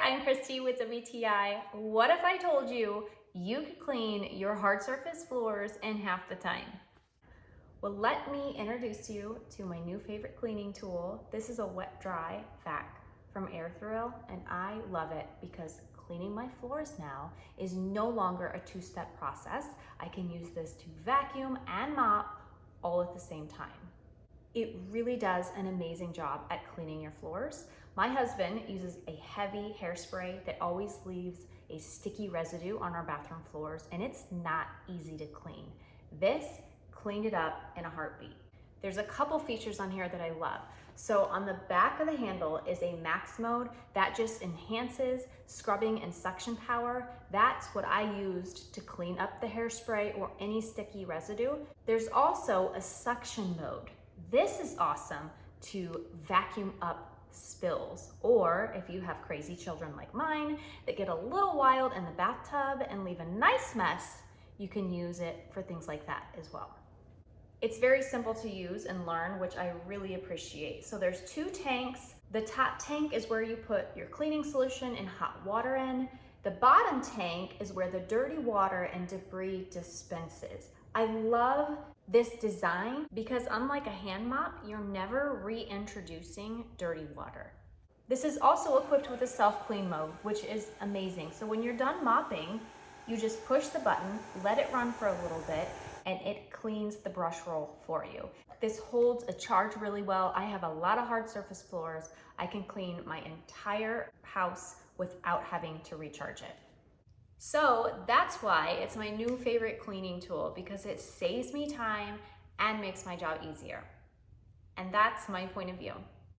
I'm Christy with WTI. What if I told you you could clean your hard surface floors in half the time? Well, let me introduce you to my new favorite cleaning tool. This is a wet dry vac from AIRTHEREAL, and I love it because cleaning my floors now is no longer a two-step process. I can use this to vacuum and mop all at the same time. It really does an amazing job at cleaning your floors. My husband uses a heavy hairspray that always leaves a sticky residue on our bathroom floors, and it's not easy to clean. This cleaned it up in a heartbeat. There's a couple features on here that I love. So on the back of the handle is a max mode that just enhances scrubbing and suction power. That's what I used to clean up the hairspray or any sticky residue. There's also a suction mode. This is awesome to vacuum up spills, or if you have crazy children like mine that get a little wild in the bathtub and leave a nice mess, you can use it for things like that as well. It's very simple to use and learn, which I really appreciate. So there's two tanks. The top tank is where you put your cleaning solution and hot water in. The bottom tank is where the dirty water and debris dispenses. I love this design because unlike a hand mop, you're never reintroducing dirty water. This is also equipped with a self-clean mode, which is amazing. So when you're done mopping, you just push the button, let it run for a little bit, and it cleans the brush roll for you. This holds a charge really well. I have a lot of hard surface floors. I can clean my entire house without having to recharge it. So that's why it's my new favorite cleaning tool, because it saves me time and makes my job easier. And that's my point of view.